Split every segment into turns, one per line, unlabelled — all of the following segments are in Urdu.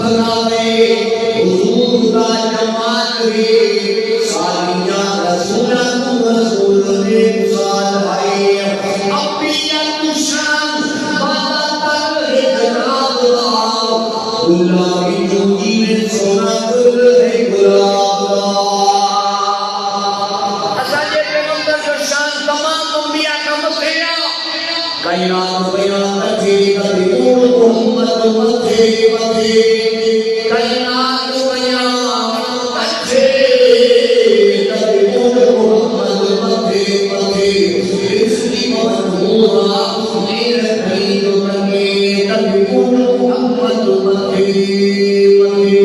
بناوے حضور کا جمال ہے سالیاں رسول نے گزار ہے ابیت شان بالا تر ہے جناب اللہ کی چونگی میں سونا گل ہے گلاب اساجے پیغمبر جو شان تمام انبیاء کا متھیا کائنات بیان تھی کبھی محمد متھے متھے کائنات بیان تھی کبھی محمد متھے متھے اسلی منورہ میرے خرید لگے کبھی محمد متھے متھے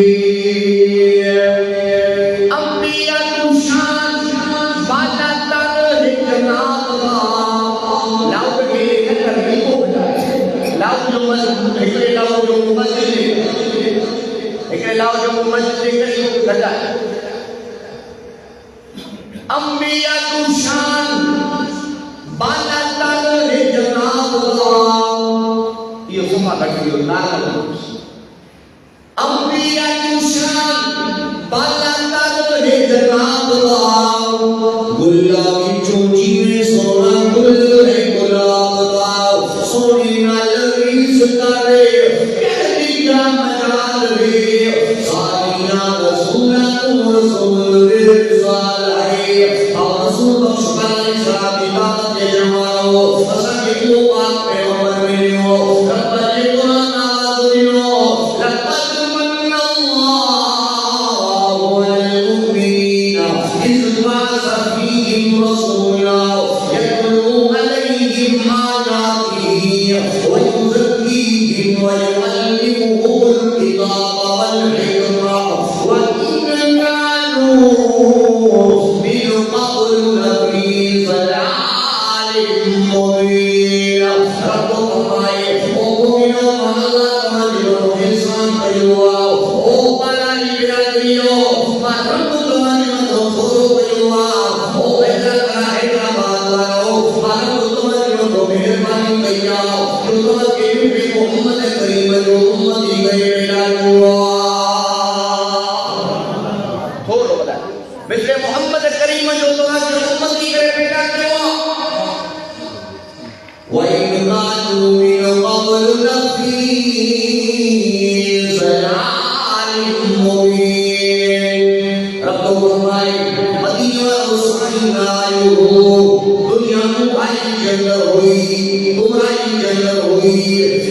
انبیاء کو شان بالا تر جناب لاؤ کے کبھی کو لاؤ جو ایکڑے لاؤ جو مسجد ایکڑے لاؤ جو مسجد کئی کو گھٹا انبیاء کو شان بالا تر جناب یہ سما گھٹی ہو نارا انبیاء کو شان بالا تر جناب گلابی چونچی میں سونا گل ہے گلاب سونی نالوی ستارے کہتی کا مجال ہے سالیاں رسول رسال ہے رسول بخشبان شرابیات کے جمعو اسا کے کو پاک پیغمبر ملیو رب نے قرآن آواز دیو لقد من اللہ والمؤمنین اذ بعث فیہم رسولا یتلو علیہم آیاته ویزکیہم ویعلمهم الکتاب والحکمہ وإن كانوا من قبل لفی ضلال مبین رب فرمائے او مومنوں اللہ تمہارے انسان کریوا او بلائی برادریو رب تمہارے مدخور کریوا او ایسا کرائے کا بادلو رب تمہارے مہربانی کیا تمہارے کے بھی محمد کریم جو امتی گئے برادریو تھوڑو بدا مثل محمد کریم جو تمہارے امتی گئے برادریو وَإِنْ كَانُوا مِنْ قَبْلُ لَفِي ضَلَالٍ مُبِينٍ رب فرمائے مدینہ حسین آئے ہو دنیا کو آئی جنگ ہوئی تمہاری جنگ ہوئی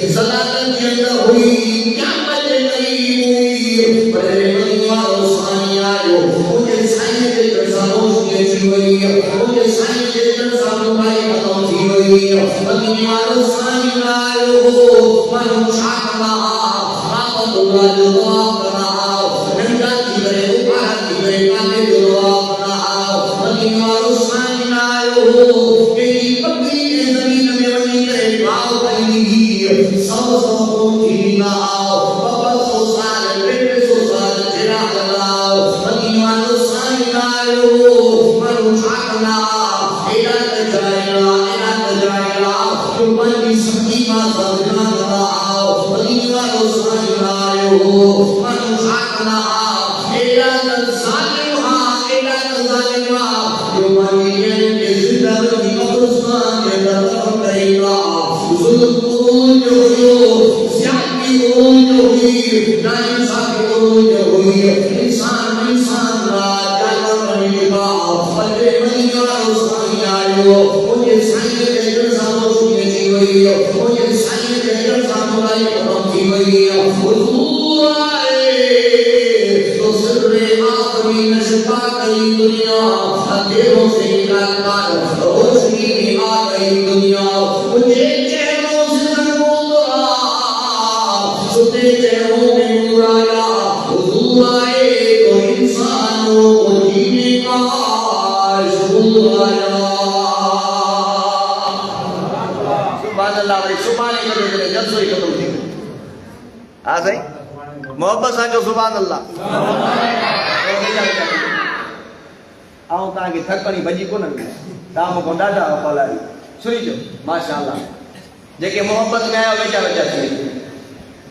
ضلالت جنگ ہوئی قیامت نہیں ہوئی پہلے مدینہ حسین آئے ہو مجھے سائن کے جرسانوں سے ہوئی مجھے سائن کے جرسانوں بھائی ختم تھی ہوئی مدینہ حسین آئے ہو من شاکنا رحمت اللہ دعا کرنا ننگا کی گئے اوپر کی گئے کانے دعا کرنا مدینہ حسین آئے ہو تیری پکڑی کے زمین میں بنی گئے باؤ بنی سو کی نہ بابا سو سال بیٹے سو سال تیرا حلاؤ مدینہ حسین آئے ہو من شاکنا ایرات جائنا جو بنی سکی ما سبنا آؤ مدینہ حسین آئے ہو من شاکنا ایرات ظالمہ جو بنی کے زندہ کی مقرصان کے درخت کرےگا ظلم جو ہوئی زیادتی جو ہوئی نائنصافی جو ہوئی انسان را جانور بنے گا بلکہ مدینہ حسین آئے ہو مجھے سائن کے جرسانوں سے ہوئی مجھے سائن کے جرسانوں لائی ختم کی ہوئی حضور آئے تو سر آخری نشپا گئی دنیا اندھیروں سے نکال کر روشنی میں آ گئی دنیا مجھے چہروں سے نور ستے چہروں میں نور آیا حضور آئے تو انسانوں کو جینے کا شعور آیا سبحان اللہ بھائی سبحان اللہ جب سوئی ختم تھی ہاں صحیح محبت سانجو سبحان اللہ آؤں تاں کی تھک پڑی بجی کو نہ تاں مو کو ڈاڈا پالائی سنی جو ماشاءاللہ جے کہ محبت میں آیا ویچا ویچا سنی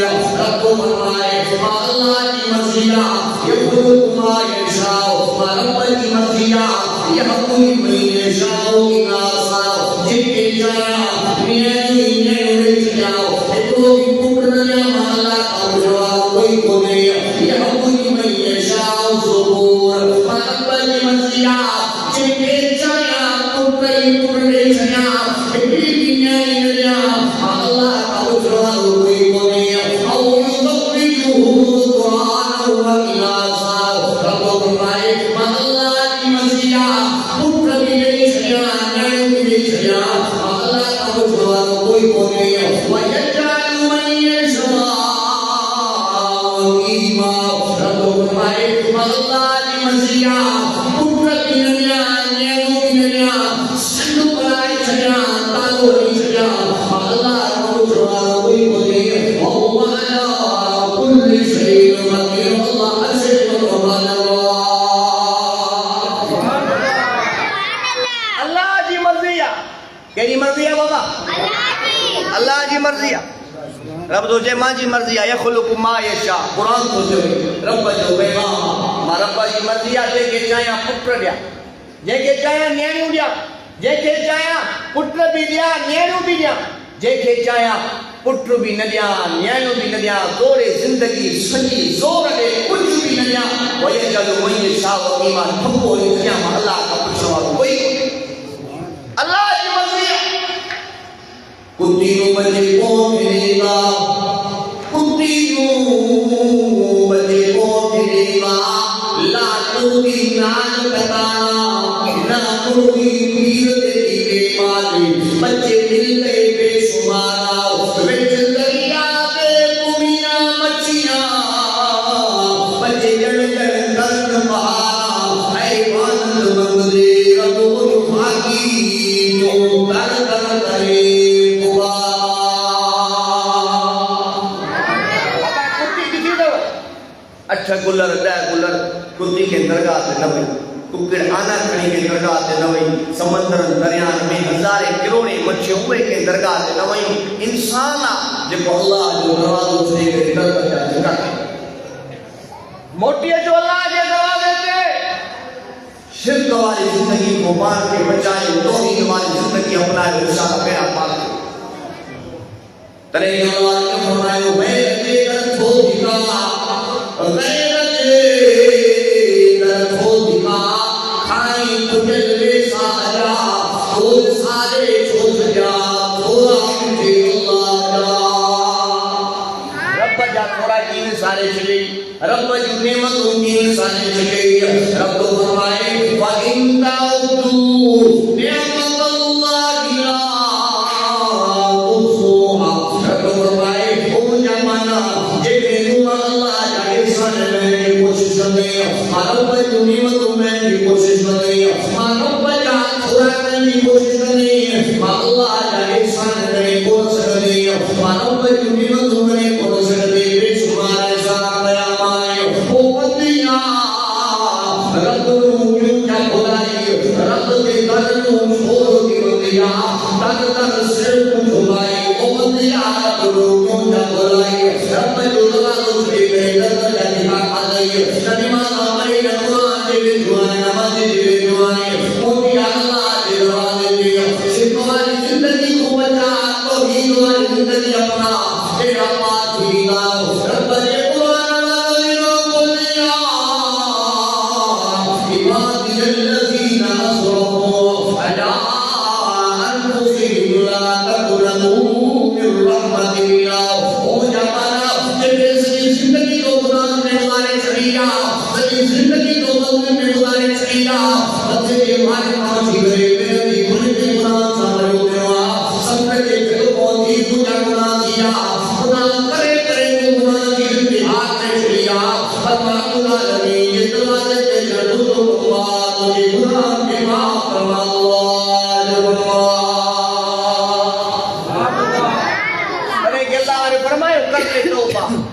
رب کو فرمائے اللہ کی مرضیہ یخلق ما یشاء رب کی مرضیہ یحب من یشاء اناسا جن کے جایا میرے جاؤ تو پکڑنا مالا اور کوئی کو نہیں یحب من یشاء ظہور رب کی مرضیہ جن کے جایا پکڑے جایا
رب تو جے ماں جی مرضی ہے یخلق ما یشاء
قرآن تو جو رب جو پیغام
ما رب جی مرضی ہے جے کے چاہیا پٹر دیا جے کے چاہیا نیانو دیا جے کے چاہیا پٹر بھی دیا نیانو بھی دیا جے کے چاہیا پٹر بھی نہ دیا نیانو بھی نہ دیا توڑے زندگی سچی زور دے کچھ بھی نہ دیا ویجعل من یشاء ایمان تھپو انتظام اللہ کا پچھوا کوئی اللہ کی مرضی ہے
کتیوں بجے پہنچے گا کتیوں بجے پہنچے گا لاتوں کی نان پتانا ناتوں کی پیر دیکھے مالی بچے دل کے بے شمارا وچ دریا کے کمیاں مچھیاں بچے جڑ جڑ درد بہارا حیوان مندے رب بھاگی جو در در کرے
اچھا گلر دہ گلر کتی کے درگاہ سے نوئی ککڑ آنا کھڑی کے درگاہ سے نوئی سمندر دریان میں ہزارے کروڑے مچھے ہوئے کے درگاہ سے نوئی انسانا جب اللہ جو نوازو سے کے درگاہ سے کرتے موٹی جو اللہ کے دروازے سے شرک والی زندگی کو مار کے بچائے توحید والی زندگی اپنائے رسالہ پیرا پاتے
ترے اللہ نے فرمایا میں دیگر تھو دکھا غیرت درد ہو دکھا کھائیں کجلے سارا تو سارے چھوٹ جا تھوڑا مجھے اللہ جا
رب جا تھوڑا کین سارے چلے
رب جو نعمتوں کی سارے چلے رب فرمائے وَإِن تَعُدُّوا نِعْمَتَ اللَّهِ لَا تُحْصُوهَا رب فرمائے او جمانا جے اللہ کوشش کرنے رب کی نعمتوں میں بھی کوشش کرنے رب کا تھوڑا کرنے کی کوشش کرنے اللہ کا احسان کرنے کوشش کرنے رب کی نعمتوں میں کوشش کرنے بے شمار احسان بیان او بندیاں رب کو کیوں کیا بھلائی رب کے در کو چھوڑ کے بندیاں تک تک سر کو جھکائے او بندیاں رب کو کیوں کیا بھلائی رب جو دروازوں سے بہتر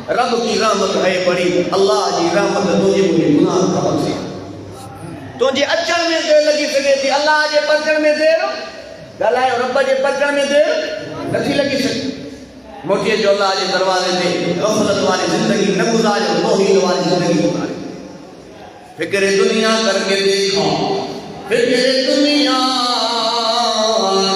رب کی رحمت ہے بڑی اللہ کی رحمت تجھے مجھے گناہ کا بخشے تجھے اچھر میں دیر لگی سکے تھی اللہ جے پچھر میں دیر گلائے رب جے پچھر میں دیر نتھی لگی سکے موٹی جو اللہ کے دروازے تے غفلت والی زندگی نہ گزارے، توحید والی زندگی گزارے. فکر دنیا کر کے دیکھا، فکر دنیا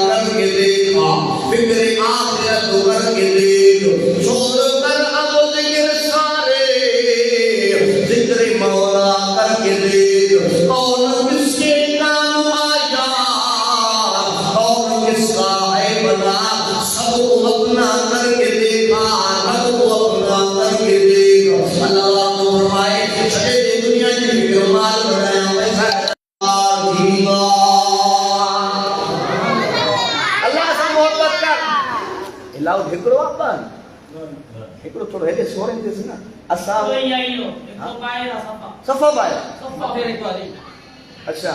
کر کے دیکھا، فکر آخرت کر کے دیکھ، چھوڑ کر اب ذکر سارے، ذکر مولا کر کے دیکھ. کون کس کے نام آیا، کون کس کا ہے بنا، سب کو اپنا کر کے دیکھا، سب کو اپنا کر کے دیکھ. اللہ فرمائے چلے دنیا کی فکر مال بنایا اللہ سے محبت کر. لاؤ ہکڑو اپن ہکڑو تھوڑو ہے سورن دس نا اسا صفا بایا. اچھا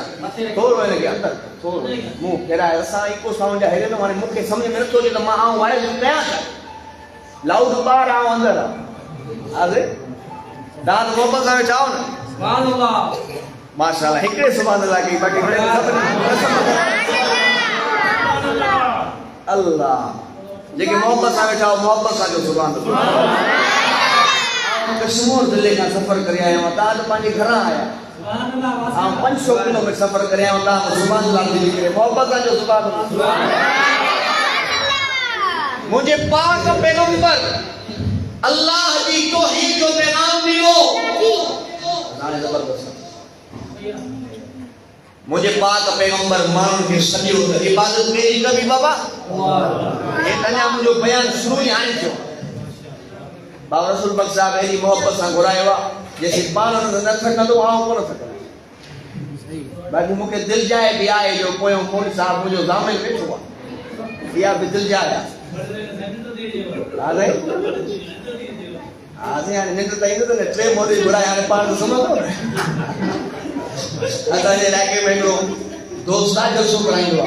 تھوڑو ہے کہ اندر تھوڑو منہ پھیرا ہے اسا کو ساؤنڈ ہے تو مانے مکھے سمجھ میں نٿو اچي تو ماں آؤں وائز پيا لاؤڈ بار آؤں اندر آگے داد محبت سے چاہو نا. سبحان اللہ ماشاءاللہ ہکڑے سبحان اللہ کی باقی اللہ لیکن محبت سے چاہو محبت سے جو سبحان اللہ. کشمیر ضلع کا سفر کرے آیا ہوں داد پانچے گھر آیا ہم 500 کلومیٹر سفر کرے آیا ہوں سبحان اللہ دی کرے محبت سے جو سبحان اللہ. مجھے پاک پیغمبر اللہ کی توحید جو پیغام دیو مجھے پاک پیغمبر مان کے سجو عبادت میری کبھی بابا یہ تنیا مجھے بیان شروع ہی آئیں چھو. بابا رسول بخش صاحب ایلی محبت سے گھرائے ہوا جیسے پانوں نے نہ سکنا تو آؤں کو نہ سکنا. باقی مجھے دل جائے بھی آئے جو پویوں کون صاحب مجھے زامن بیٹھ ہوا یا بھی دل جائے آگئے آگئے یعنی نیندر تاہی تو نے ٹرے موڑی گھڑائے آنے پانوں سمجھ دو اتا جے لائکے میں جو دوستا جو سو کرائیں ہوا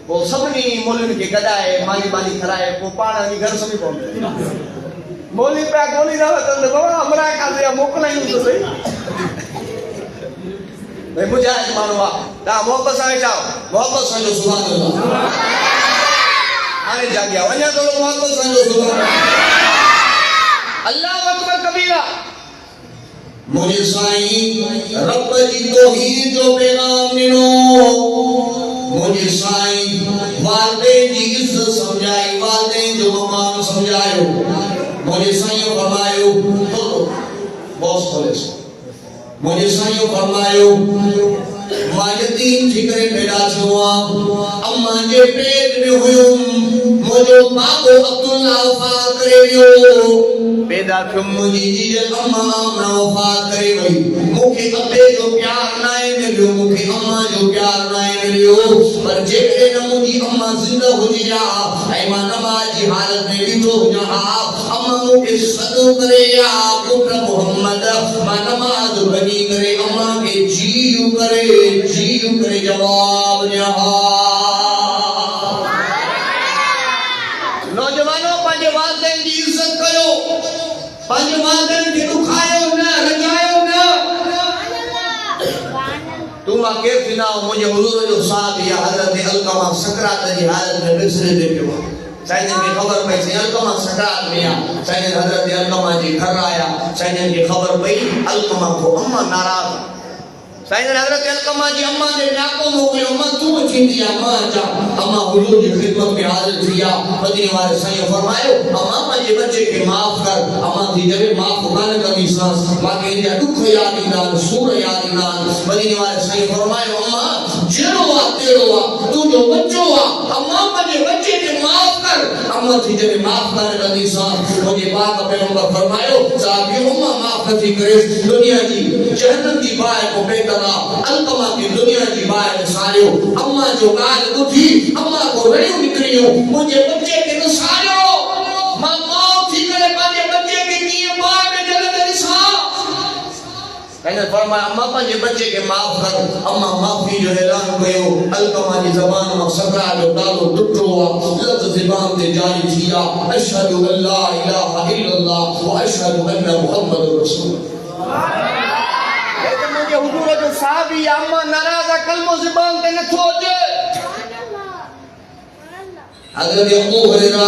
وہ سبنی مولین کے گڑائے مانی بانی کھرائے وہ پانا بھی گھر سمی پہنچے مولی پہ گولی نہ وطن بابا ہمراہ کا دیا موکلائیں تو صحیح بھئی مجھے مانوا دا محبت سے چاہو محبت سے جو سبحان اللہ آنے جا گیا ونیا تو محبت سے جو سبحان اللہ اکبر کبیرہ. مجھے سائیں رب جی توحید جو پیغام ننو مجھے سائیں والدین جی عزت سمجھائی والدین جو مقام سمجھائیو مجھے سائیں فرمائیو تو بہت کھولے سو مجھے سائیں فرمائیو ماں یتیم تھی کرے پیدا چھوا اما جے پیٹ میں ہوئیم مجھے باقو عبداللہ وفات کرے ویو پیدا کم مجھے جیجے اما آمنا وفات کرے وی مکھے ابے جو پیار نائے ملیو مکھے اما جو پیار نائے ملیو پر جے کرے نمودی اما زندہ ہو جا اے ماں نماز جی حالت میں بیٹھو ہو جا اما مکھے صدو کرے یا پتر محمد ماں نماز بنی کرے اما کے جیو کرے جواب جہاں. نوجوانوں پانچے والدین کی عزت کرو پانچے والدین کی دکھائیو نہ رجائیو نہ تم آکیر فناؤ مجھے حضور جو ساتھ یا حضرت علقمہ سکرات جی حالت میں بسرے دے کے وقت سائنن کی خبر پہ سے علقمہ سکرات میں آیا سائنن حضرت علقمہ جی گھر آیا سائنن کی خبر پہ علقمہ کو اما ناراض سائنن حضرت علقمہ جی اما دے ناکو موکلے اما تو چھین دیا اما جا اما حضور جی خدمت میں حاضر تھیا مدینہ والے سائن فرمائے اما مجھے بچے کے معاف کر اما دی جب معاف ہوگانے کا بیسان باقی انجا دکھ یادی نان سور یادی نان مدینہ والے سائن فرمائے اما جنو تیرو تو جو بچو اما مجھے بچے کے معاف کر اما تھی جب معاف کرنے کا بیسان مجھے باق پیغمبر فرمائے صاحبی اما معاف کرتی کرے دنیا جی جہنم کی بائے کو بیٹا علقمہ کی دنیا کی بائے نسالیو اما جو گال اٹھی اما کو رڑیو نکریو مجھے بچے کے نسالیو ماں موت تھی کرے پانچے بچے کے کیے بار میں جلد نسال کہنے فرمایا اما پانچے بچے کے معاف کر اما معافی جو اعلان کہو علقمہ کی زبان میں سکرا جو ڈالو ٹٹو لفظ زبان دے جاری تھیا اشہد ان لا الہ الا اللہ و اشہد ان محمد رسول حضور جو صحابی اما ناراضہ کلمہ زبان تے نہ تھوجے حضرت ابو ہریرہ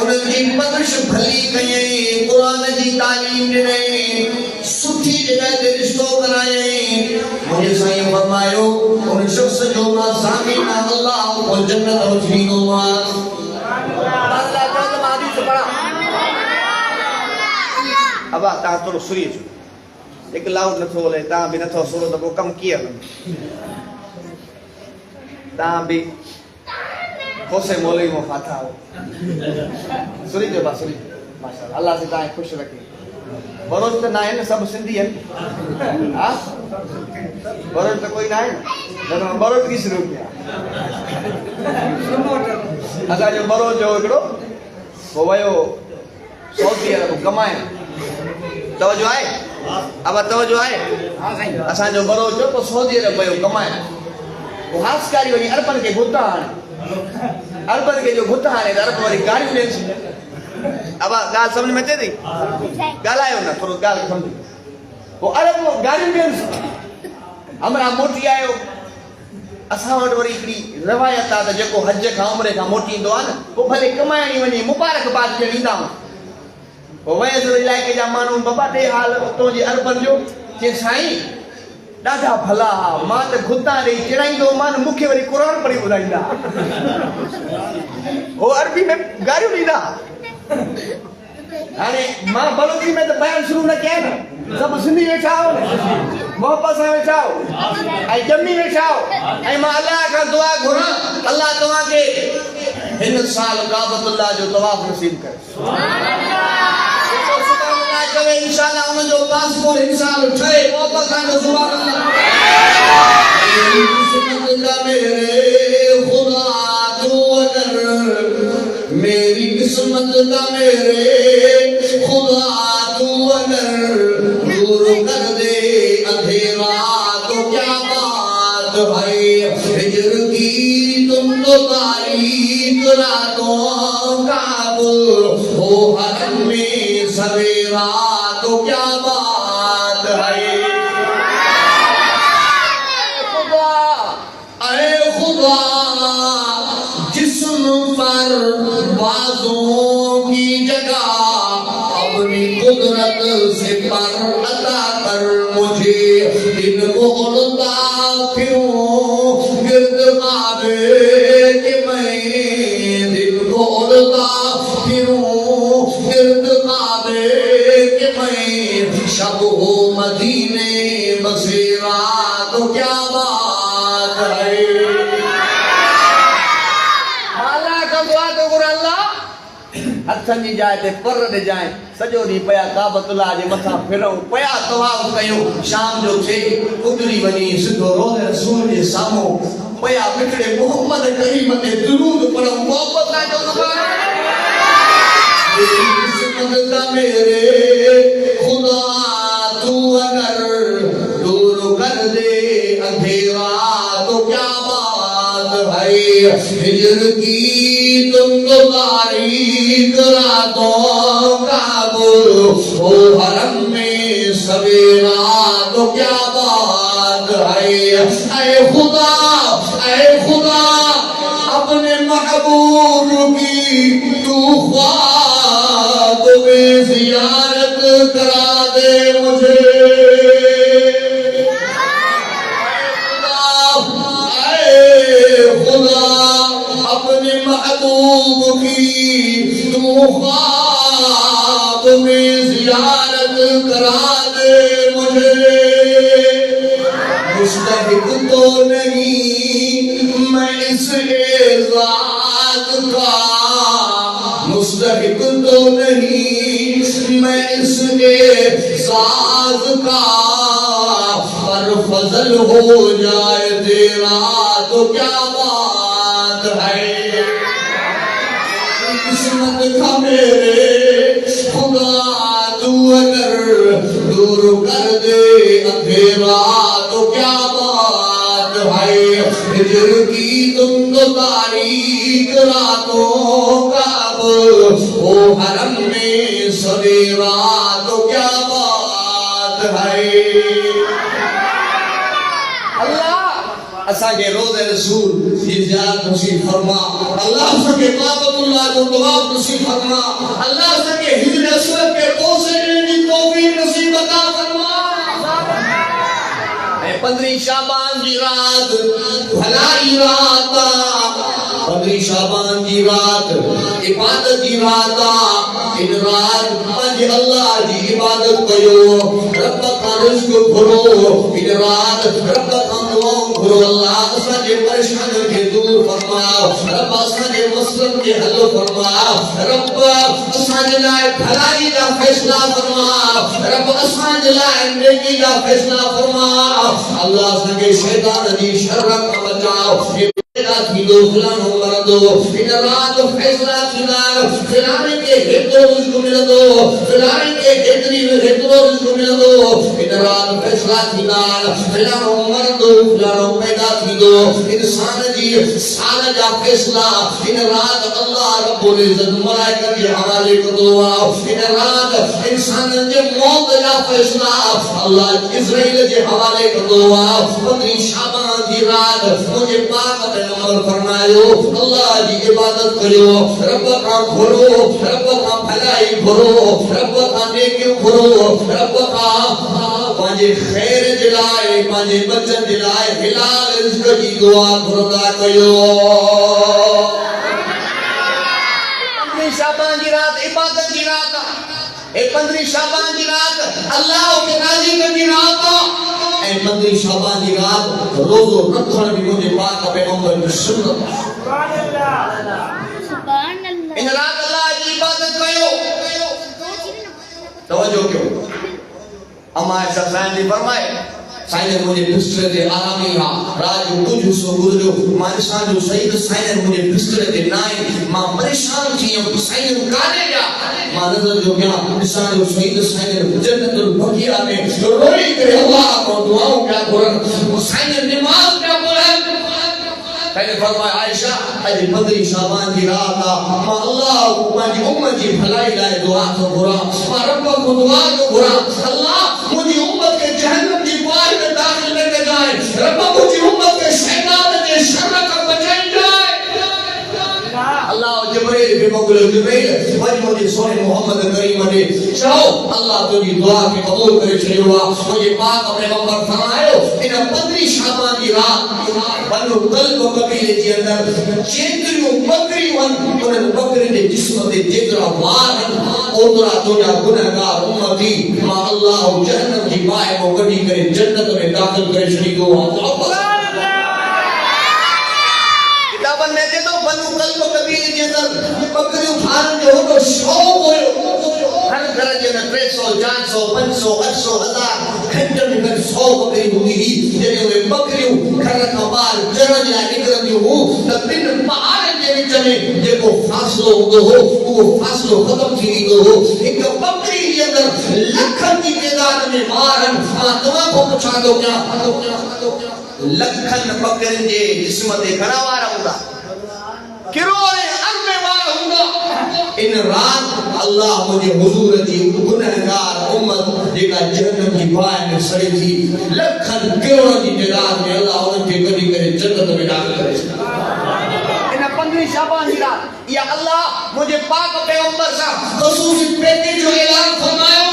انہوں کی پدش بھلی کہیں قرآن کی تعلیم دیں سٹھی جگہ دے رشتوں کرائیں مجھے سائیں فرمائیو ان شخص جو ماں زامین اللہ کو جنت و جنین اللہ
اللہ تعالیٰ مادی سے پڑھا اب تاں تھوڑو سری چھو ایک لاؤڈ نہ تھو لے تاں بھی نہ تھو سورو تو کم کیا تاں بھی خوشے مولوی مفاتہ ہو سری جو با سری ماشاءاللہ اللہ سے تاں خوش رکھیں بروز تو نہ ہے نا سب سندھی ہے بروز تو کوئی نہ ہے نا بروز کی شروع کیا اگر جو بروز جو اکڑو وہ ویو سعودی عرب کمائے توجہ آئے اب توجہ آئے اساں جو بروز جو تو سعودی عرب ویو کمائے وہ ہاس کاری وہی عربن کے گھتا آنے عربن کے جو گھتا آنے عرب والی گاڑی دین سی اب گال سمجھ میں تے دی گال آئے ہونا تھوڑا گال سمجھ وہ عرب گاڑی دین سی ہمارا موٹی آئے ہو اساں وٹ وری ہکڑی روایت آ جکو حج کا عمرے کا موٹی اندو آ نا وہ بھلے کمائنی ونی مبارک باد جو ڈیندا وہ ویس علاقے جا مانو بابا تے حال تو جی عربن جو کہ سائیں ڈاڈا بھلا ماں تے گھتا ڈی چڑائیندو مان مکھے وری قرآن پڑھی ٻڌائيندا وہ عربی میں گاڑیوں ڏيندا ہانے ماں بلوچی میں تو بیان شروع نہ کیا نا سب سندھی ویٹھا ہو محبت سے ویٹھا ہو اے جمی ویٹھا ہو اے ماں اللہ کا دعا گھراں اللہ تمہاں کے ہن سال کعبۃ اللہ جو طواف نصیب کرے سبحان اللہ انشاءاللہ ان جو پاسپورٹ انسان اٹھائے محبت کا سبحان اللہ قسمت کا میرے خدا تو اگر میری قسمت کا میرے خدا تو اگر دور کر دے اندھیرا تو کیا بات ہے ہجر کی تم تو تاریک راتوں کا ہو حرم میں سویرا تو کیا بات ہے اے خدا جسم پر بازوں کی جگہ اپنی قدرت سے پر عطا کر مجھے دن کو اڑتا پھروں گرد کعبے کہ میں دن کو اڑتا پھروں گرد کعبے کہ میں شب ہو مدینے بسیرا تو کیا بات ہے اللہ کا دعا تو گر اللہ ہتھن جی جائے تے پر دے جائیں سجو دی پیا کعبۃ اللہ جے مٿا پھرو پیا طواف کيو شام جو تھے ادری ونی سدھو روز رسول جي سامو پیا بکڑے محمد کریم تے درود پڑھو محبت کا جو زبان قسمت کا میرے خدا تو اگر دور کر دے اندھیرا تو کیا بات ہے ہجر کی تم تو تاریک راتوں کا ہو حرم میں سویرا تو کیا بات ہے اے خدا اپنے محبوب کی تو خواب میں زیارت کرا دے مجھے اپنے محبوب کی تو خواب میں زیارت کرا دے مجھے مستحق تو نہیں میں اس اعزاز کا مستحق تو نہیں میں اس اعزاز کا پر فضل ہو جائے تیرا تو کیا بات ہے قسمت کا میرے خدا تو اگر دور کر دے اندھیرا تو کیا بات ہے ہجر کی تم تو تاریک راتوں کا ہو حرم میں سویرا تو کیا بات ہے اللہ
اسا کے روزے رسول کی زیارت نصیب فرما اللہ سب کے طاقت اللہ کو طواف نصیب فرما اللہ سب کے حجر اسود کے کوسے کی توفیق نصیب عطا فرما 15 شعبان کی رات بھلائی رات 15 شعبان کی رات عبادت کی رات ان رات پنج اللہ کی عبادت کرو رب کا رزق بھرو ان رات رب کا دعاؤں بھرو اللہ اساں کے پریشان کے دور فرما رب اساں کے مسلم کے حل فرما رب اساں کے لائے بھلائی کا فیصلہ فرما رب اساں کے لائے نیکی کا فیصلہ فرما اللہ اساں کے شیطان دی شر کا بچاؤ فلان عمر دو ان رات فیصلہ فلان کے ہتر رزق مل دو فلان کے ہتر رزق مل دو ان رات فیصلہ فلان عمر دو فلان پیدا تھی دو انسان جی سال جا فیصلہ ان رات اللہ رب العزت ملائکہ کے حوالے کو دو ان رات انسان جی موت جا فیصلہ اللہ اسرائیل کے حوالے کو دو 15 شعبان کی رات مجھے پاک پیغمبر فرمائیو اللہ کی عبادت کرو رب کا بھرو رب کا بھلائی بھرو رب کا نیکی بھرو رب کا پانچے خیر جلائے پانچے بچن جلائے حلال رزق کی دعا بھردا کرو 15 شعبان کی رات عبادت کی رات 15 شعبان کی رات اللہ کے راضی کرنے کی رات 15 شعبان کی رات روزو رکھن بھی مجھے پاک پیغمبر کی سنت ان رات اللہ کی عبادت کرو توجہ کیوں اما ایسا سائن نے فرمائے سائن نے مجھے بستر دے آرامی رہا راج کچھ حصہ گزرو مانشان جو سعید سائن نے مجھے بستر دے نائیں ماں پریشان تھی سائن نے کانے گیا ماں نظر جو کیا انسان جو سعید سائن نے جنت البقیہ میں روئی کرے اللہ کو دعاؤں کیا قرآن سائن نے نماز کیا قرآن پہلے فرمایا عائشہ اجی 15 شعبان کی رات ماں اللہ مجھے امت کی بھلائی لائے دعا کو برا ماں رب کو دعا کو برا اللہ مجھے امت کے جہنم کی پار میں داخل لے کے جائے رب مجھے امت کے شیطان کے شر کا بچائی جائے اللہ جبریل بھی مقبول جبریل وجہ مجھے سونے محمد کریم نے چاہو اللہ تجھے دعا کی قبول کرے چلے ہوا مجھے پاک اپنے مقبر فرمائیو ان 15 شعبان کی رات بنو قلب و قبیلے کے اندر چیتریوں بکری ان بکری نے جسم دے جگرہ وارن اوترا تجھا گنہگار امتی ماں اللہ جہنم کی بائے کو گڑی کرے جنت میں داخل کرے چلی ہوا کتابن میں دے دو بنو قلب و قبیلے کے اندر بکری اٹھان جو ہو تو شوق ہوئے ہر درجے میں 300 400 500 800 1000 گھنٹے میں 100 بکری ہوئی ہی جنہیں ہوئے بکریوں گھر کا بار جرن یا نکرن جو ہو تبین پہاڑ کے نیچے میں جے کو فاصلو ہو وہ فاصلو ختم تھی ہو ایک بکری کے اندر لکھن کی تعداد میں مارن تمام کو پوچھا دو کیا لکھن بکرن کے جسم تے گھڑا وارا ہوگا کروڑے اربے وارا ہوگا ان رات اللہ مجھے حضور جی گنہگار امت جیکا جہنم کی بائے میں سڑی تھی لکھن کروڑ کی تعداد میں اللہ ان کے کبھی کرے جنت میں داخل کرے ان 15 شعبان کی رات یا اللہ مجھے پاک پیغمبر سے خصوصی پیکیج جو اعلان فرمایا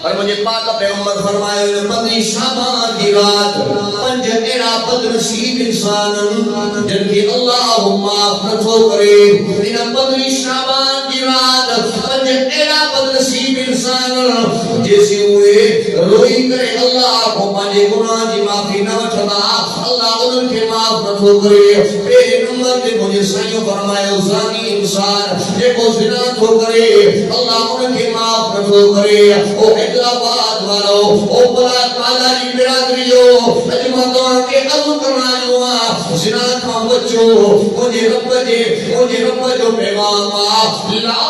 اور مجھے پاک پیغمبر فرمائے 15 شعبان کی رات پنج ایڑا بد نصیب انسان جن کی اللہ معاف نہ کرے ان 15 شعبان کی رات پنج ایڑا بد نصیب انسان جیسے ہوئے روئی کرے اللہ کو پانے گناہ کی معافی نہ وٹھنا اللہ ان کے معاف نہ کرے پہلے نمبر پہ مجھے سائیوں فرمائے زانی انسان جے کو زنا تو کرے اللہ ان کے معاف نہ کرے او حیدرآباد والو او بلاد والا کی برادریو اجمتوں کے عزو کرنا جوا زنا کا بچو مجھے رب جو پیغام لا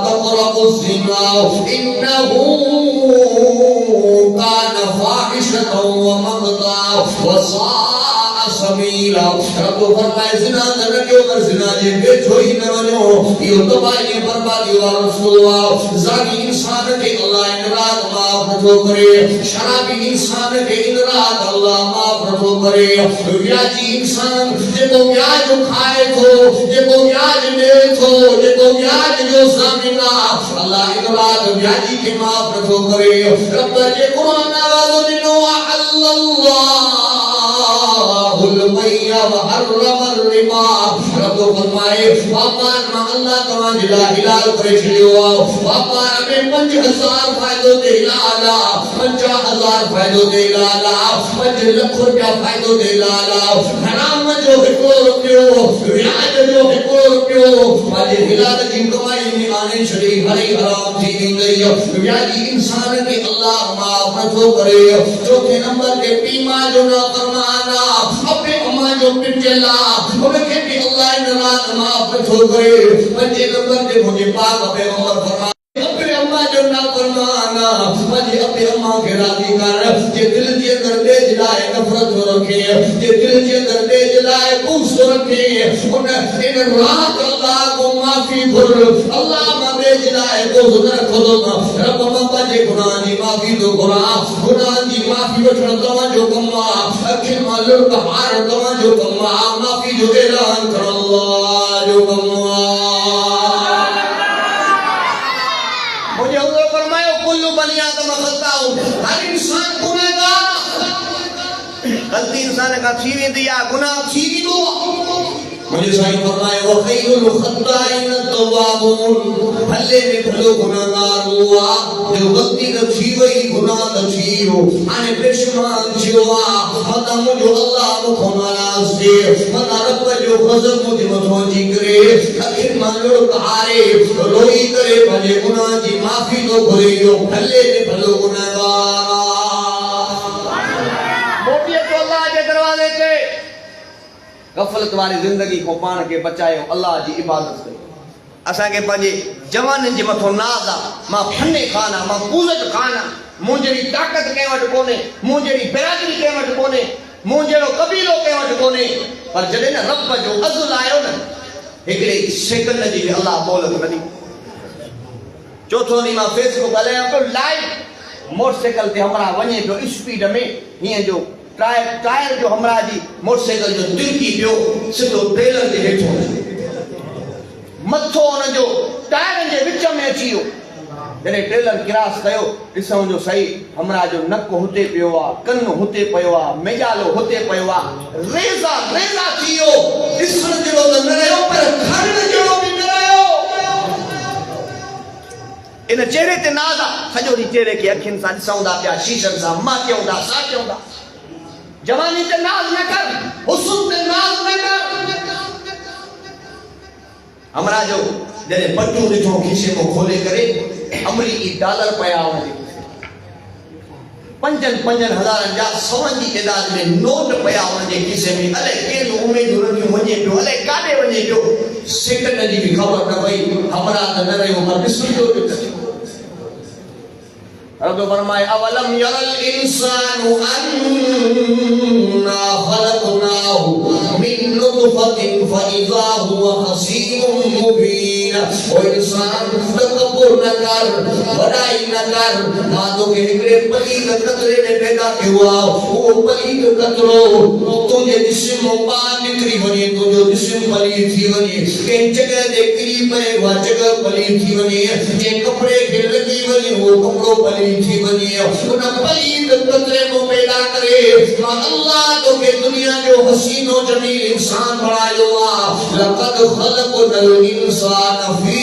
تقربوا الزنا انه كان فاحشة ومقتا وساء سبیلا رب فرمائے زنا نہ کیوں کر زنا جے بے چھوئی نہ ونو یہ تباہی بربادی اور رسول زانی انسان کے اللہ ان رات معاف نہ کرے شرابی انسان کے ان رات اللہ معاف نہ کرے ویاجی انسان جے کو ویاج کھائے تو جے کو ویاج دے تو جے کو ویاج جو زمینا اللہ ان رات ویاجی کے معاف نہ کرے رب جے قرآن آواز دنو اللہ البیع وحرم الربا رب فرمائے واپار میں اللہ تمام جلا حلال کرے چھڑیو واپار میں 5000 فائدو دے لالا 50000 فائدو دے لالا 5 لکھ روپیہ فائدو دے لالا حرام جو ہکو روپیو ویاج جو ہکو روپیو ماجے حلال جی کمائی میں آنے چھڑی ہری حرام تھی گئی ویاجی انسان کے اللہ معاف نہ کرے چوتھے نمبر کے پیما جو نہ فرمانا اپنے اماں جو پنجلا انہیں کہ بھی اللہ ان رات معاف نہ کرے پنجے نمبر کے مجھے پاک اپنے عمر فرمانا اپنے اماں جو نہ فرمانا مجھے اپنے اماں کے راضی کر جے دل کے اندر بے جلائے نفرت رکھے جے دل کے اندر بے جلائے بغض رکھے ان رات اللہ کو معافی کر اللہ ما بے جلائے بغض نہ کھولو رب ما پنجے گناہ دی معافی دو گناہ دی معافی وٹھن تمام جو کما اکھن مالر بہار تمام جو کما معافی جو اعلان کر اللہ جو کما
مجھے حضور فرمائے کل بنی آدم خطا ہر انسان گناہگار غلطی انسان کا تھی دیا گناہ تھی دو
مجھے صحیح فرمائے وَخَيْرُ الْخَطَّائِنَ التَّوَّابُونَ بھلے میں بھلو گناہگار ہوا جو غلطی نہ تھی وہی گناہ نہ تھی آنے پشمان چھوا مطا مجھو اللہ مکھو ناراض دے مطا رب جو غضب مجھے متوجی کرے اکھر مانلوڑ کہارے روئی کرے بھلے گناہ جی معافی تو کرے بھلے میں بھلو گناہگار
موٹی تو اللہ کے دروازے کے غفلت والی زندگی کو پان کے بچائے اللہ جی عبادت کرے اسا کے پنجے جوانن جے مٿو ناز ما پھنے کھانا ما پوزت کھانا مونجڑی طاقت کے وٹ کونے مونجڑی برادری کے وٹ کونے مونجڑو قبیلو کے وٹ کونے پر جڏهن نہ رب جو عزل آيو نہ ہکڑے سیکنڈ جی اللہ مولت ندی چوتھو ڏينهن ما فیس بک ہلايا پيو لائیو موٹر سائیکل تے ہمراہ وڃي پيو اسپیڊ میں هيئن جو ٹائر جو ہمراہ جی موٹر سائیکل جو ترکی پیو سدھو ٹریلر جي هيٺو مٿو ان جو ٹائرن جي وچ ۾ اچي ويو جڏهن ٽريلر کراس کيو ڏسون جو صحيح ہمراہ جو نڪ هتي پيو ڪن هتي پيو ميجالو هتي پيو ریزا ٿي ويو ڏسڻ جهڙو نه رهيو پر کڻڻ جهڙو بہ نه رهيو ان چهرے تے ناز سڄو ڏينهن چهرے کي اکين سان ڏسون ٿا پيا شيشن سان ماتيون ٿا ساچون ٿا جوانی تے ناز نہ کر حسن تے ناز نہ کر ہمراہ جو جڑے پٹو ڏٺو کھيسے کو کھولے کرے امريڪي ڊالر پيا وڃي 5,000 جا سون جي تعداد میں نوٹ پيا وڃي کھيسے میں الے کيڙو اميد رکھيو وڃي پيو الے کاڏي وڃي پيو سيڪنڊ جي بھی خبر نہ پئي ہمراہ ته نہ رهيو پر ڏسو رب فرمائے اولم یر الانسان انا خلقناه من نطفة فاذا هو خصيم مبين او انسان تکبر نہ کر بڑائی نہ کر مادو کے ہکڑے پلید قطرے نے پیدا کیا وہ پلید قطرو تجھے جسم مبان نکری ونی تجھے جسم پلید تھی ونی کہیں جگہ دے قریب ہے وہ جگہ پلید تھی ونی جے کپڑے کے لگی ونی وہ کپڑوں پلید تھی ونی انہ پلید قطرے کو پیدا کرے اللہ تو کہ دنیا جو حسین و جمیل انسان بنایا ہوا لقد خلقنا الانسان فی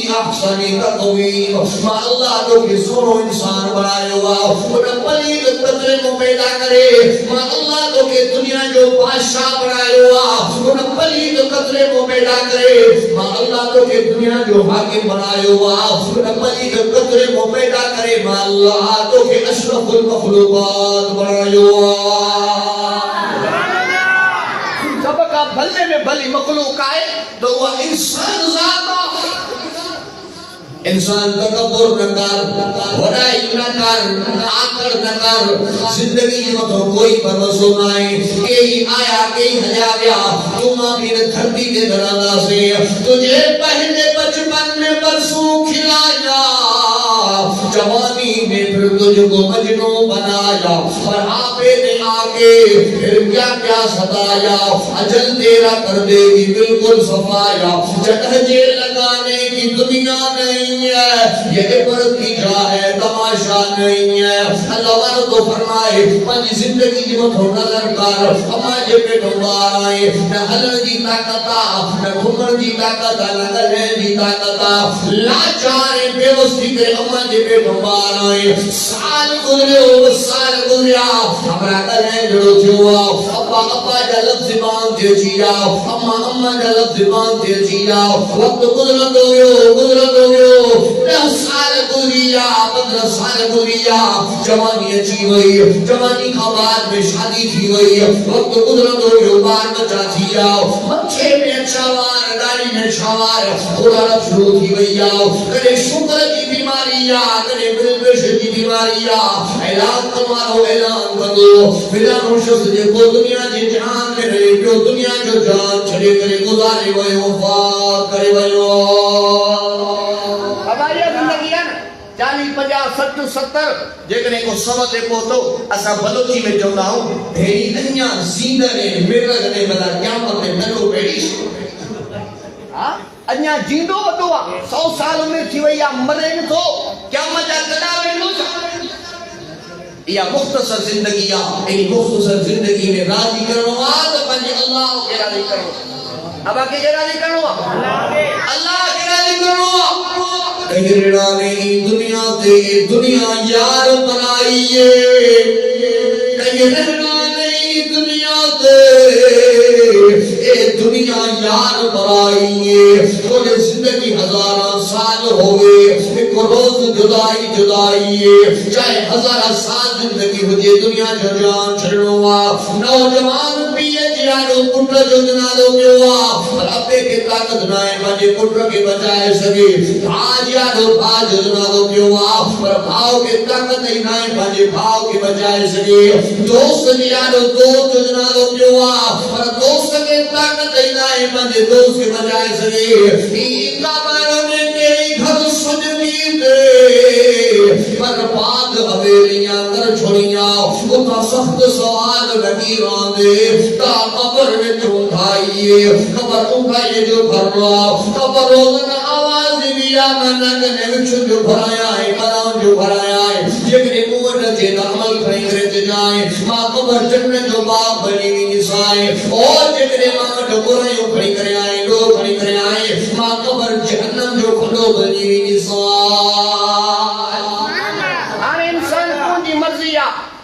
احسن تقویم اللہ تو کہ سونو انسان بنایا ہوا انہ پلید قطرے کو پیدا کرے اللہ تو کہ دنیا جو بادشاہ بنایا ہوا انہ پلید قطرے کو پیدا کرے اللہ تو کہ دنیا جو حاکم بنایا ہوا انہ پلید قطرے کو پیدا کرے اللہ تو کہ اشرف المخلوقات بنایا ہوا سب کا بھلے میں بھلی مخلوق آئے تو وہ انسان ذات
انسان تکبر نہ کر، وڈائی نہ کر، آکڑ نہ کر، زندگی میں تو کوئی بھروسہ نہیں، کئی آیا کئی ہجا گیا، تم بھی دھرتی کے درانا سے تجھے پہلے بچپن میں برسوں کھلایا، جوانی میں پھر تجھ کو مجنوں بنایا، اور آپے نے آگے پھر کیا کیا ستایا، اجل تیرا کر دے گی بالکل صفایا، چٹہجے لگانے کی دنیا نہیں ہے، یہ عبرت کی جا ہے تماشا نہیں ہے۔ اللہ والا تو فرمائے پنج زندگی کی متھو نظر کر، اما جے پہ ڈھمبار آئے، نہ ہلن جی طاقتا، نہ گھمن جی طاقتا، نہ گلین جی طاقتا، لاچارے بے وستی کرے اما جے پہ ڈھمبار آئے، سال گزرے ہو سال گزریا، ہمارا گلین جڑو تھیوا، ابا ابا جا لفظ باندھے جیا، اما اما جا لفظ باندھے جیا، وقت گزرت ہو گئے، 10 سال گزریا، 15 سال گزریا، جوانی اچھی ہوئی، جوانی کا بعد میں شادی تھی ہوئی، وقت گزرت ہو گئے، بار بچہ تھی آؤ، مچھے میں چھوار، داڑی میں چھوار، خدا رب شروع تھی ہوئی آؤ، کرے شکر کی بیماری آ، کرے بلبش کی بیماری آ، اعلان کمارو اعلان کرو، فلان شخص جے کو دنیا جے جہان میں رہے، جو دنیا جو جان چھڑے کرے گزارے ہوئے وفات کرے ہوئے۔
اب آئیے زندگی ہے نا 40 50 60 70 جیکنے کو سمجھ دے کو تو اسا بلوچی میں چاہتا ہوں
بھیڑی انیا زیندہ نے میرا گنے بلا قیامت میں نلو بھیڑی
انیا جیندو بدو 100 سال عمر تھی وئی مرے نہ تو قیامت جا کدا وینو یا مختصر زندگی
ایک مختصر زندگی میں راضی کرو آد پنجی اللہ
کے راضی کرو، اب آکے کے راضی کرو، اللہ کے راضی کرو۔
اگرنا نے دنیا تے دنیا یار بنائیے، اگرنا نے دنیا تے اے دنیا یار بنائیے، تھوڑے زندگی 1000 سال ہوئے، ایک روز جدائی جدائیے، چاہے 1000 سال زندگی ہو جے دنیا جو جان چھڑوا، نوجوان پیے جیارو پٹر جو جنالو گیا، اور اپنے کے طاقت نائے بجے پٹر کے بچائے سگے، بھاج یارو بھاج جنالو گیا، اور بھاؤ کے طاقت نائے بجے بھاؤ کے بچائے سگے، دوست یارو دوست جنالو گیا، اور دوست کے طاقت نائے بجے دوست کے بچائے سگے، ایتا بارنے کے گھر سجنی دے، برباد حویلیاں کر چھوڑیاں، اتا سخت سوال لگیران دے، تا قبر میں چونٹھائیے، قبر اٹھائیے جو بھر رہا، قبر روزن آواز دیا منگنے وچھ جو بھرایا ہے، قرآن جو بھرایا ہے، جگنے موت جینا عمل کھڑی کرتے جائیں، ماں قبر جنت جو باپ بنی ہوئی نسائیں، اور جگنے ماں جو برائیوں کھڑی کرے آئیں، لوگ کھڑی کرے آئیں، ماں قبر جہنم جو کھڑو بنی ہوئی نسائیں۔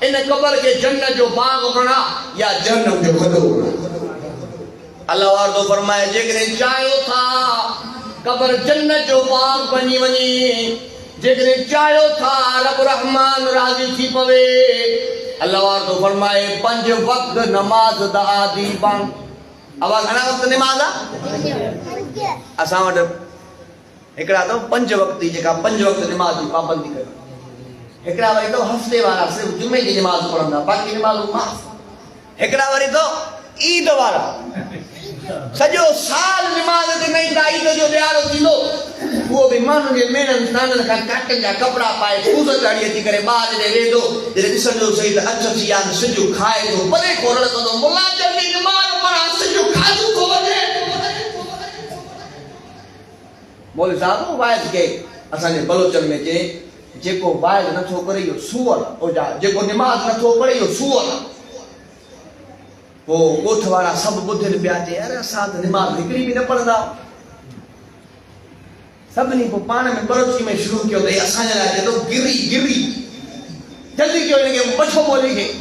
ان قبر کے جنت جو باغ بنا یا جہنم جو کھڈو بنا۔ اللہ واردو فرمائے جیکنے چاہیو تھا قبر جنت جو باغ بنی ونی، جیکنے چاہیو تھا رب رحمان راضی تھی پوے، اللہ واردو فرمائے 5 وقت نماز دا آدھی بان۔ آواز گھنا وقت نماز اساں وٹ ایکڑا تو 5 وقت دی جگہ 5 وقت نماز دی پابندی کرو، ایکڑا وری تو ہفتے والا صرف جمعے کی نماز پڑھندا، باقی نماز معاف، ایکڑا وری تو عید والا سجو سال نماز تے نہیں دا عید جو دیارو تھیندو، وہ بھی مانو جے مینن سنان کا کاٹن جا کپڑا پائے خوزت داڑی تھی کرے بعد دے ویندو جے ڈسن جو صحیح اچھا سی یاد سجو کھائے تو بڑے کورڑ تو مولا جلدی نماز پڑھا سجو کھاجو کو وجے۔ مولوی صاحب وائز کے اساں نے بلوچن میں چے جے کو وائز نہ تھو کرے یو سور او جا، جے کو نماز نہ تھو پڑھے یو سور، وہ گوٹھ والا سب بدھن پیا چے ارے اساں نماز ہکڑی بھی نہ پڑھدا، سبنی کو پان میں بلوچی میں شروع کیو تے اساں جا تے تو گری جلدی کیوں لگے بچو بولے گے،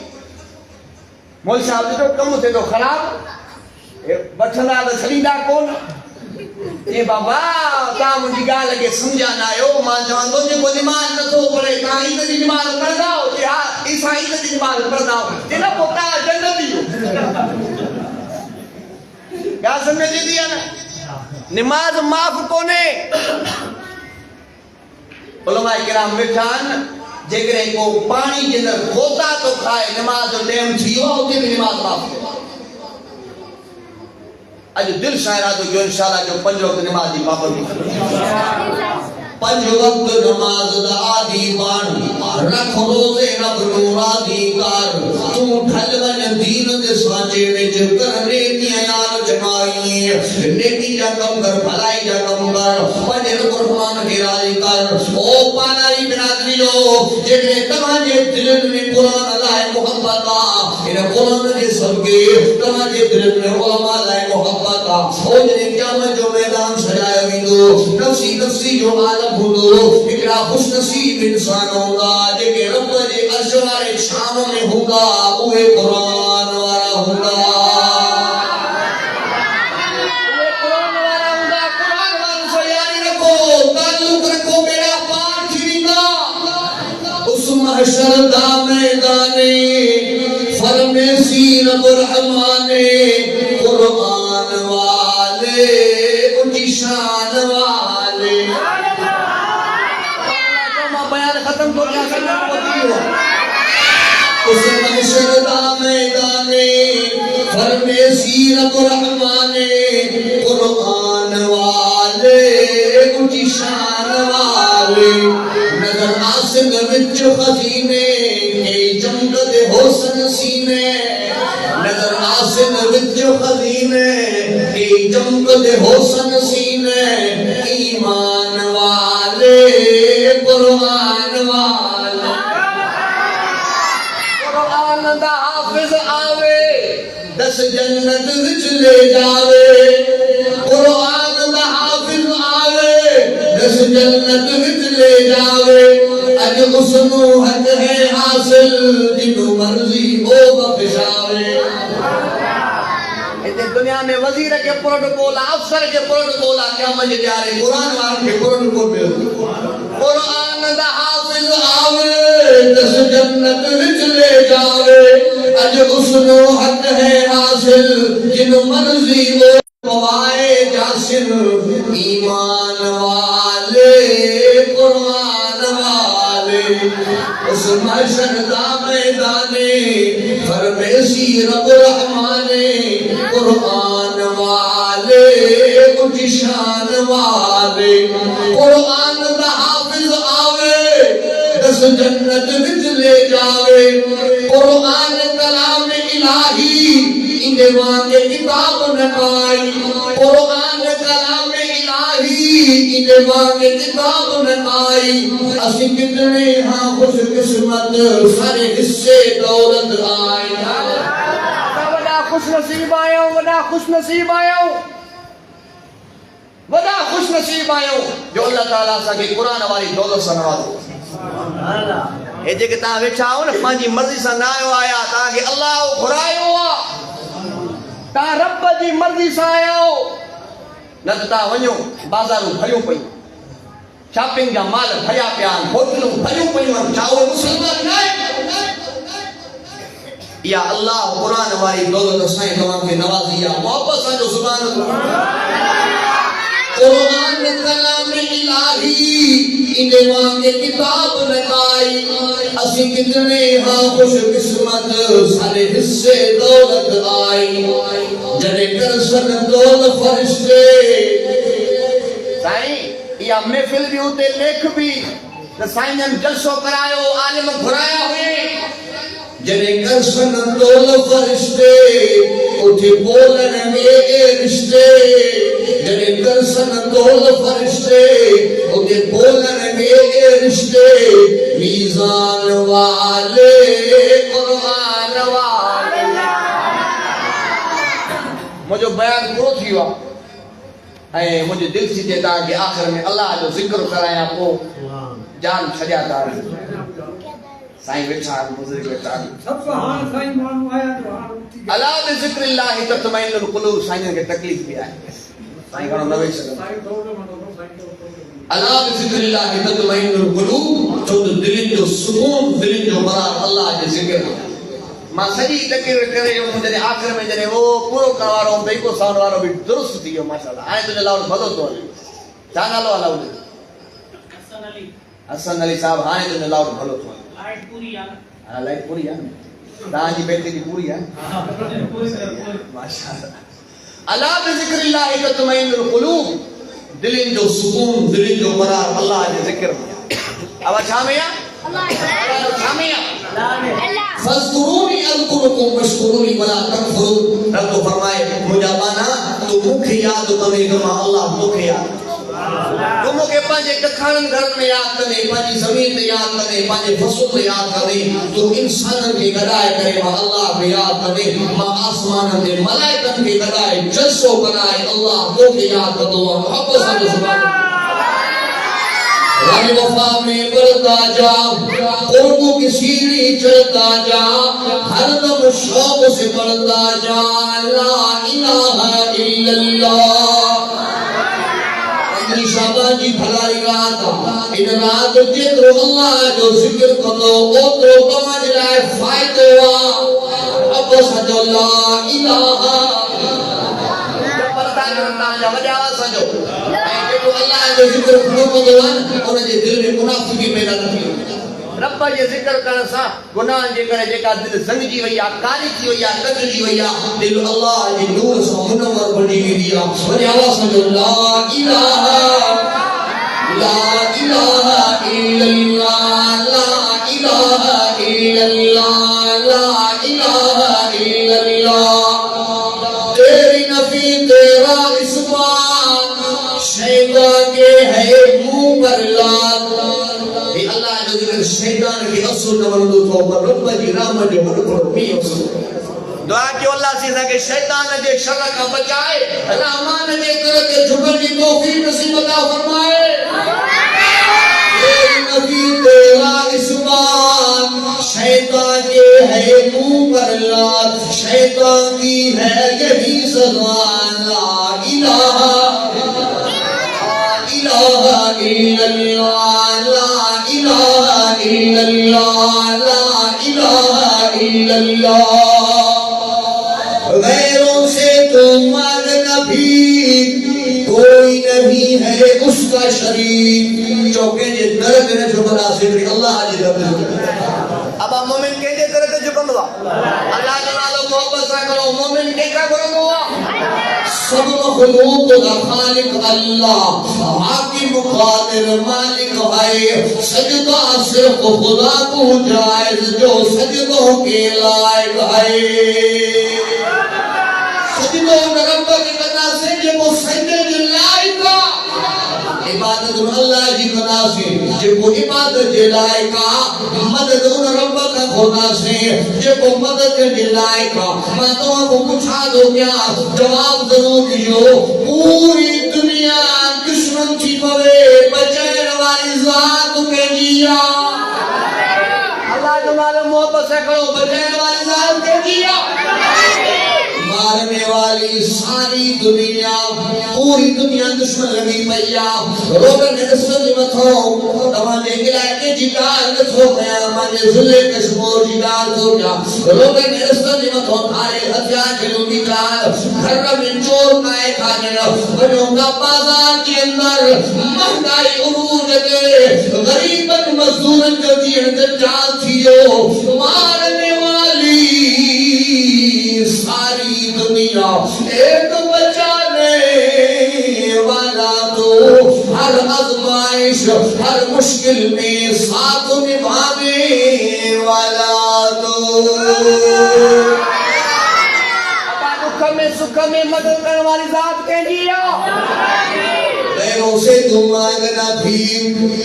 مول صاحب جو کم تے تو خراب بچنا تو چھڑیندا کون، اے بابا تا مجھے گال لگے سمجھانا ہے او مان جوان تو جے کو نماز نہ تو پڑھے تا عید دی نماز پڑھدا ہو تے عیسائی عید دی نماز پڑھدا ہو تے نہ پوتا جنتی ہو، کیا سمجھ دیا نا، نماز معاف کونے، علماء کرام وٹھان جے کو پانی جے اندر غوطہ تو کھائے نماز جو ٹائم تھیو ہوتے بھی نماز معاف کرے اج دل سے ارادو جو انشاءاللہ جو 5 وقت نماز دی پابندی 5 وقت نماز دا عادی بان رکھ روزے رب نور عادی کر تو ٹھل ون دین دے سانچے وچ کرنے کیاں یار جمائی نیکی جا کم کر بھلائی جا کم کر پنجر قربان کے راضی کر او پانائی برادریو جڑے تماجے دل میں قرآن اللہ محبت ان قرآن دے صدقے تماجے دل میں علماء اللہ محبت او جڑے قیامت جو میدان سجایا ویندو نفسی نفسی جو عالم بھولو اکڑا خوش نصیب انسان ہوگا جے کہ رب جے عرش والے شام میں ہوگا اوے قرآن والا ہوگا اوے قرآن والا ہوگا قرآن والا سے یاری رکھو تعلق رکھو میرا پان چھڑینا اس محشر دا میدانے فرمیسی رب الرحمانے قرآن والے اونچی شان والے بیان ختم تو کیا کرنا ہوتی ہو اس محشر دا میدانے فرمیسی رب الرحمانے قرآن والے اونچی شان والے نظر آسن وچ خزینے اے جنگل حسن سینے نظر آسن وچ خزینے اے جنگل حسن سینے ایمان والے قرآن والا قرآن دا حافظ آوے 10 جنت وچ لے جاوے قرآن دا حافظ آوے 10 جنت وچ لے جاوے اج اس نو حق ہے حاصل جنو مرضی او بخشاوے دنیا میں وزیر کے پروٹوکول افسر کے پروٹوکول کیا مجھے دیارے قرآن والوں کے پروٹوکول میں قرآن دا حافظ آوے 10 جنت وچ لے جاوے اج اس نو حق ہے حاصل جن مرضی وہ پوائے جاسر ایمان والے قرآن والے اس محشر دا میدانے فرمیسی رب الرحمانے قرآن والے اونچی شان والے قرآن دا حافظ آوے 10 جنت وچ لے جاوے قرآن کلام الہی اندے وانگے کتاب نکائی قرآن کلام الہی اندے وانگے کتاب نکائی اسی کتنے ہاں خوش قسمت سارے حصے دولت آئی بڑا خوش نصیب آیا ہوں بڑا خوش نصیب آیا ہوں بڑا خوش نصیب آیا ہوں جو اللہ تعالیٰ سا کہ قرآن والی دولت سے نوازو اے جے کہ تاں ویٹھا ہو نا پانجی مرضی سے نہ آیا تاں کہ اللہ خرائے ہوا تاں رب جی مرضی سے آیا ہو نہ تاں ونجو بازاروں بھریوں پئی شاپنگ جا مال بھریا پیان ہوٹلوں بھریوں پئی چاہو مسلمان نہ یا اللہ قرآن والی دولت سائیں تمام کے نوازی یا واپس آجو سبحان اللہ قرآن کلام الہی انہیں وانگے کتاب نکائی اسی کتنے ہاں خوش قسمت سارے حصے دولت آئی جنے کرسن دولت فرشتے سائیں یا محفل بھی ہوتے لکھ بھی سائیں جلسوں کرایو عالم گھرایا ہوئے جنے کرسن دولت فرشتے اٹھے بولن میں رشتے جنے کرسن دولت فرشتے اٹھے بولن میں رشتے میزان والے قرآن والے مجھے بیان کرو تھی ہوا اے مجھے دل سی دیتا کہ آخر میں اللہ جو ذکر کرایا کو جان چھڑیا دار سائیں وچھان بزرگ وچھان اللہ بذکر اللہ تطمئن القلوب سائیں کے تکلیف بھی آئے سائیں گھنوں نوے سکتا اللہ بذکر اللہ تطمئن القلوب جو دلن جو سکون دلن جو مرار اللہ کے ذکر ماں سجی تکیر کرے جو مجھے آخر میں جنے وہ پورو کروارا ہوں بھئی کو ساؤن وارو بھی درست تھی ہو ماشاءاللہ آئے تجھے لاؤن بھلو تو علی چانا لو اللہ علیہ
حسن علی
حسن علی صاحب ہائیں تو لاؤ بھلو تو
لائٹ پوری ہے
ہاں لائٹ پوری ہے تاں جی بیٹے کی پوری ہے ماشاءاللہ اللہ بذکر اللہ تطمئن القلوب دلن جو سکون دلن جو قرار اللہ کے ذکر میں اب اچھا میں فَاذْكُرُونِي أَذْكُرُكُمْ وَاشْكُرُونِي وَلَا تَكْفُرُونَ رب تو فرمائے مجھا بانا تو مکھ یاد کرے گا اللہ مکھ یاد تو مکھ پانچے ککھان گھر میں یاد کرے پانچی زمین میں یاد کرے پانچے فصل میں یاد کرے تو انسان کے گدائے کرے ما اللہ میں یاد کرے ما آسمان دے ملائکن کے گدائے جلسوں بنائے اللہ تو کے یاد کرو محبت صلی اللہ علیہ وسلم وفا میں بڑھتا جا قربوں کی سیڑھی چڑھتا جا ہر دم شوق سے بڑھتا جا لا الہ الا اللہ اندری شابان جی بھلائی رات ان رات جترو اللہ جو ذکر کرو اترو کمج لائے فائدہ ہوا اب سجو لا الہ اللہ جو ذکر کرو کو دوان انہیں جے دل میں منافقی پیدا نہ رب یہ ذکر کرن سا گناہ جے کرے جے کا دل زنگجی ویا کالی تھی ویا کجلی ویا دل اللہ جے نور سے منور بنی دیا وجہ اللہ سمجھو لا الہ الا اللہ لا الہ الا اللہ لا الہ الا اللہ تیری نفی تیرا اسمان شیطان کے ہے منہ پر لات اللہ جو ذکر شیطان کی اصل نمردو تو پر رب جی رحمت جو مرکڑ بھی اصل دعا کیوں اللہ سے کہ شیطان جے شر کا بچائے اللہ امان جے طرح کے جھکر کی توفیق نصیب عطا فرمائے تیری نبی تیرا اسمان شیطان کے ہے منہ پر لات شیطان کی ہے یہی سزا لا الہ الا اللہ لا الہ الا اللہ لا الہ الا اللہ غیروں سے تو ماننا بھی کوئی نہیں ہے اس کا شریک چوکے جے درد نے جو بنا سکتے اللہ جی رب اب مومن کے جے درد جو بندوا اللہ جلالہ محبت سے کرو مومن کے کیا کرو سب مخلوق کا خالق اللہ حاکم قادر مالک ہے سجدہ صرف خدا کو جائز جو سجدوں کے لائق ہے سجدوں میں رب کی قدر سے جو وہ سجدے کے لائق عبادت اللہ جی قدر سے جو وہ عبادت کے لائق مدد ان رب کا خدا سے جو وہ مدد کے لائق میں تو آپ کو پوچھا دو کیا جواب ضرور دیو پوری دنیا دشمن تھی پوے بچائے والی ذات کے جیا اللہ جمال محبت سے کرو بچائے والی ذات کے جیا مارنے والی ساری دنیا پوری دنیا دشمن لگی پیا روگن اسل متھو تمانے علاقے جگال نتھو گیا مانے ذلے کشمور جگال ہو گیا روگن اسل متھو تھارے ہتھیار جلو نکال گھر میں چور کائے کھانے بنوں کا بازار کے اندر مہنگائی عروج دے غریبن مزدورن جو جیڑ دجال تھیو مارنے والی ساری دنیا ایک بچانے والا تو ہر آزمائش ہر مشکل میں ساتھ نبھانے والا تو دکھ میں سکھ میں مدد کرنے والی ذات کے جیا غیروں سے تو مانگنا بھی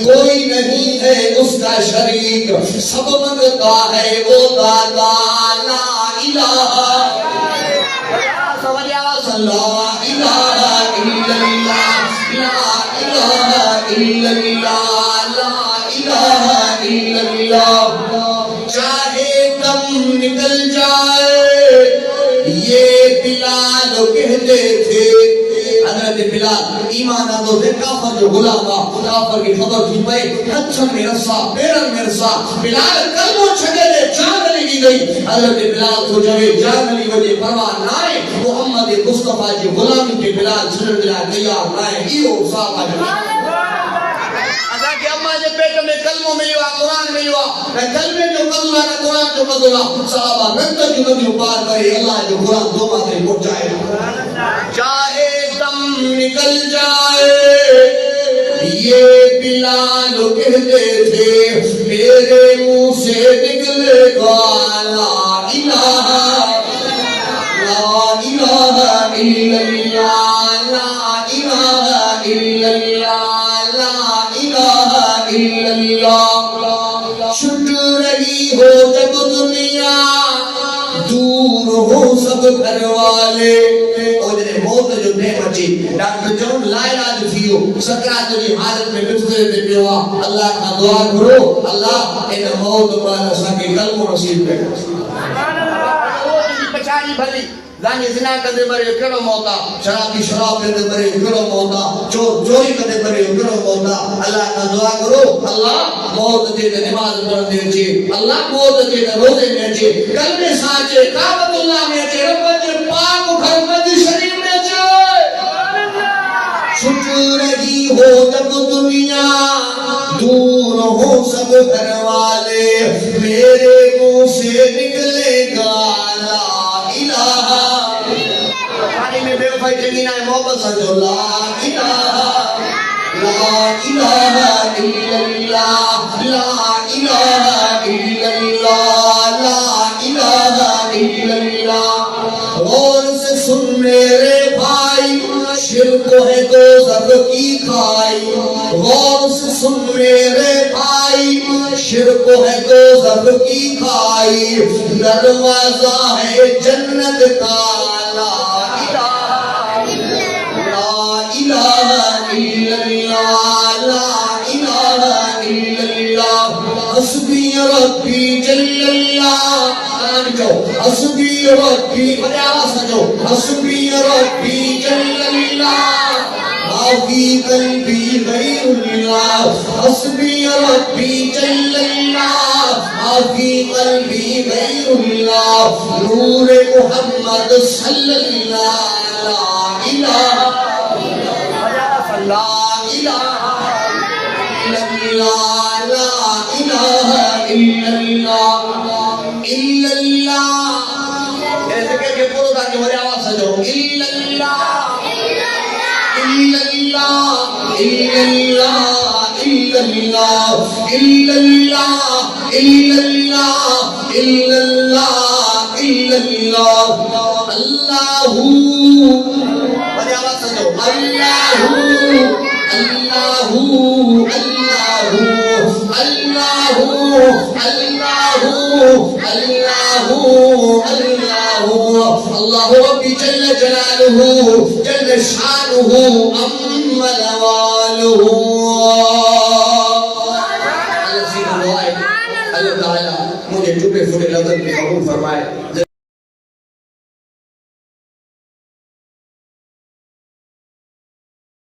کوئی نہیں ہے اس کا شریک سب منگتا ہے وہ دادا لا الہ لا الہ الا اللہ لا الہ الا اللہ لا الہ الا اللہ چاہے دم نکل جائے یہ بلال کہتے تھے حضرت بلال ایمان آدھو تھے کافر جو غلام تھا کافر کی خبر تھی پہ ہتھن میں رسا پیرن میں رسا بلال کلموں چھگے لے جان لگی گئی حضرت بلال کو جوے جان لگی وجہ پرواہ نائے محمد مصطفیٰ جی غلامی کے بلال چھڑ دلا تیار نائے ایو صاحب آجا اسا کے اما جے پیٹ میں کلمو ملیا قرآن ملیا کلمے جو قبول ہے قرآن جو قبول ہے صحابہ ننت جو ندیوں پار کرے اللہ جو قرآن دو باتیں پہنچائے چاہے دم نکل جائے یہ بلال کہتے تھے میرے منہ سے نکلے گا لا الہ الا اللہ لا الہ الا اللہ لا الہ الا اللہ چھٹ رہی ہو جب دنیا دور ہو سب گھر والے اور جنہیں موت جو ٹیم اچھی ڈاکٹر چون لا علاج تھیو سکرات جی حالت میں بسترے تے پیوا اللہ کا دعا کرو اللہ ان موت پر اساں کے کلمو نصیب کرے سبحان اللہ پچھاڑی بھلی زانی زنا کدے مرے کڑو موتا شرابی شراب کدے مرے کڑو موتا چور چوری کدے مرے کڑو موتا اللہ کا دعا کرو اللہ موت تے نماز پڑھ دے چے اللہ موت تے روزے میں چے کلمے سانچے کعبۃ اللہ میں چے رب دے پاک گھر مدینہ شریف میں چے چھٹ رہی ہو جب دنیا دور ہو سب گھر والے میرے منہ سے نکلے گا لا الہ پانی میں بے وفائی جگینا ہے محبت سجو لا الہ الا اللہ لا الہ الا اللہ لا الہ الا اللہ غور سے سن میرے بھائی شرک ہے دوزخ کی کھائی غور سے سن میرے بھائی شرک ہے دوزخ کی کھائی دروازہ ہے جنت کا لا الہ الا اللہ لا الہ الا اللہ حسبی ربی جل اللہ حسبی ربی حسبی ربی جل اللہ ما فی قلبی غیر اللہ حسبی ربی جل اللہ ما فی قلبی غیر اللہ نور محمد صلی اللہ لا الہ لا الہ الا اللہ لا الہ الا اللہ الا اللہ ایسے کہ پورو تھا کہ میری آواز سجو الا اللہ الا اللہ الا اللہ الا اللہ الا اللہ الا اللہ الا اللہ اللہ میری آواز سجو اللہ اللہ اللہ اللہ اللہ اللہ اللہ ربی جل جلالہ جل شانہ ام نوالہ اللہ تعالیٰ مجھے ٹوٹے پھوٹے لفظ میں قبول فرمائے.